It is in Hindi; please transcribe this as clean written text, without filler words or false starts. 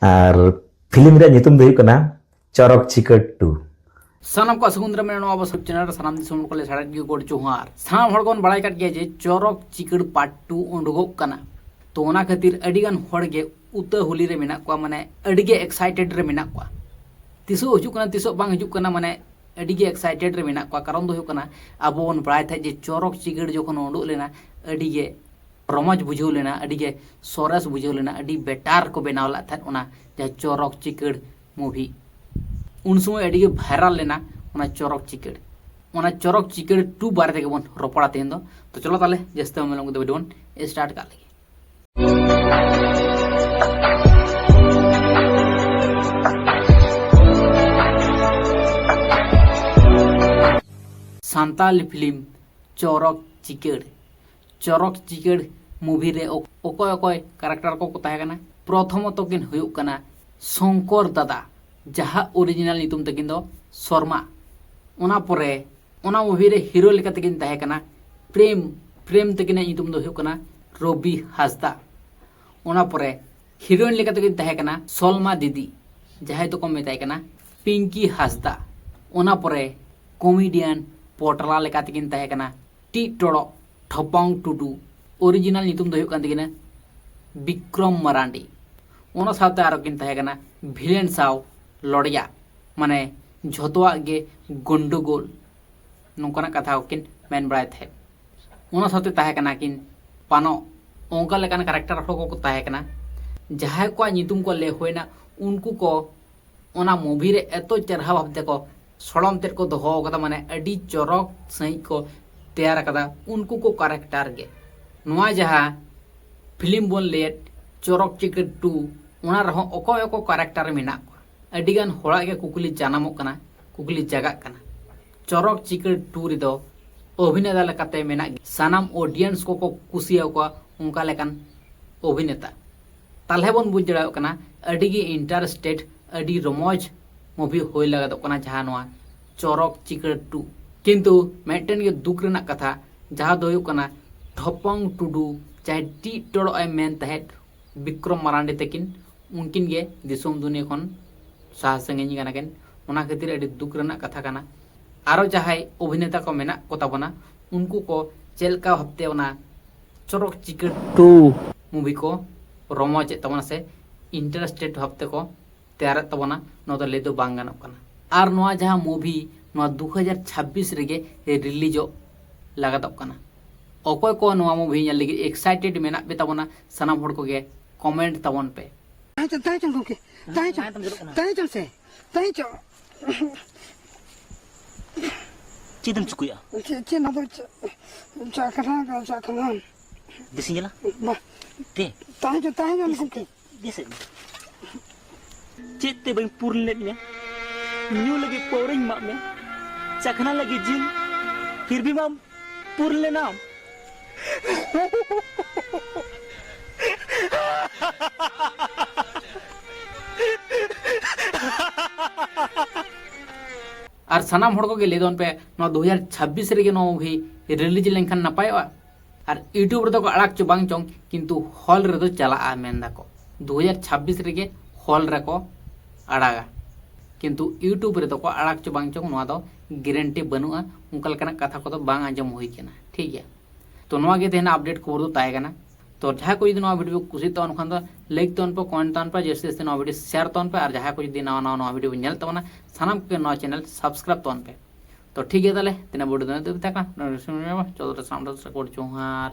আর ফিল্ম রে নিতুম ᱫᱚ ᱦᱩᱭᱩᱜ ᱠᱟᱱᱟ ᱪᱚᱨᱚᱠ ᱪᱤᱠᱟᱹᱲ 2। सानाम को समुद्र में नवा बस चैनल सानाम दिसम को ले साड़ा की गोड़ चुहार सानाम हड़ कोन बड़ाई काट गया जे चोरक चिकड़ पार्ट 2 उंडगोक कना तो ओना खातिर अडिगान हड़ गे उत होली रे मेना को माने अडिगे एक्साइटेड रे मेना को तिसो हजू कना तिसो बांग हजू कना माने अडिगे एक्साइटेड रे मेना को कारण दो हो कना अब ओन बड़ाई था जे चोरक चिकड़ जोखन उंडुक लेना अडिगे रमज बुझाव लेना अडिगे सोरस बुझाव लेना अडि बेटार को बनाव ला था ओना जे चोरक चिकड़ मूवी उन समय अड़ी भाइरल लेना चोरक चिकड़ 2 बारे तेगे बन रोपड़ा तेहन तो चलो ताले जस्ते हम लोग वीडियो बन स्टार्ट कर लगे। सांताल फिल्म चोरक चिकड़ मूवी रे ओकोय ओकोय कैरेक्टर को ताहे कना प्रथमत किन हुयुक कना शंकर दादा जहाँ ओरिजिनल नितुम तकिन दो शर्मा ओना परे ओना मूवी रे हीरो लेका तकिन ताहे कना प्रेम तकिन नितुम दो हुयुक कना रवि हासदा ओना परे हीरोइन लेका तकिन ताहे कना सलमा दीदी जहाँ तो को मेताय कना पिंकी हासदा ओना परे कॉमेडियन पोटला लेका तकिन ताहे कना टी टोड़ो ठपांग टुडू ओरिजिनल नितुम दो हुयुक कन तकिन विक्रम मरांडी ओना साथे आरो किन ताहे कना भिलेन साव लड़िया माने झोतवा गे गंडगोल नौकना कथा किन मेन बड़ाय थे ओना साथे ताहे कना किन पानो ओंका लेकान कैरेक्टर को ताहे कना जहां को नितुम को ले होइना उनको को ओना मूवी रे एतो चरहा भाबते को सड़म तेर को दोहो कदा माने अडी चोरक सही को तैयार कदा उनको को कैरेक्टर गे नोआ जहां फिल्म बोल लेट चोरक चिकड़ 2 ओना रहो ओको ओको कैरेक्टर मेना अडिगान होड़ा के कुकली जानामो कना कुकली जगह कना चोरक चिकड़ 2 रिदो अभिनेता लेकाते मेना सानाम ऑडियंस को कुसिया को उनका लेकान अभिनेता तालहे बन बुझ जड़ाव कना अडिगी इंटरस्टेट अडी रमोज मूवी होय लगा कना जहां नोआ चोरक चिकड़ 2 किंतु मेटेन के दुख रेना कथा जहां दो हुयुक कना ठपंग टुडू चाहे टी टोड़ो ए मेन तहे विक्रम मरांडी तकिन उनकिन गे दिसोम दुनिया खन साहसंगी कना केन ओना खातिर अडी दुख रेना कथा कना आरो जहाय अभिनेता को मेना को ताबना उनको को चेलका हफ्ते ओना चोरक चिकड़ 2 मूवी को रमोज तबना से इंटरेस्टेड हफ्ते को तैयार तबना नो तो ले दो बांग गानो कना आर नोआ जहां मूवी नोआ 2026 रेगे रिलीजो लगा तब कना ओकोय को नोआ मूवी नेल लगी एक्साइटेड मेना बे तबना सनाम हड़ को गे कमेंट तबन पे ताई चल गोके ताई चल से ताई चल Cidem cukuya. चे ना तो चाकना Di sini lah. बा Te. ताई चल गोके Biasa. Cid te bang purlet me. Nyu lagi pouring mak me. Cakna lagi jin. फिर भी mam purle नाम. और सानाम हड़ को गे ले दोन पे 2026 रे नो मूवी रिलीज लेनखान नपायोआ और यूट्यूब रे तो अड़ाक चो बांग चोंग किंतु हॉल रे तो चला मेन दाको 2026 रे गे हॉल रे को अड़ागा किंतु यूट्यूब रे तो को अड़ाक चो बांग चोंग नोआ दो गारंटी बनुआ उनका लेकाना कथा को तो बांग आंजम होई केना ठीक है तो नोआ गे तेना अपडेट खबर दो ताए कना तो जहाँ को यदि वीडियो कुछ तो खान लाइक तौन पे कमेंट तौन पे जैसे जैसे वीडियो शेयर तौन पे और जहाँ को यदि नवा वीडियो नेल तबना सानाम के नवा चैनल सब्सक्राइब तौन पे तो ठीक है ताले तेना वीडियो चलो सामने चौहार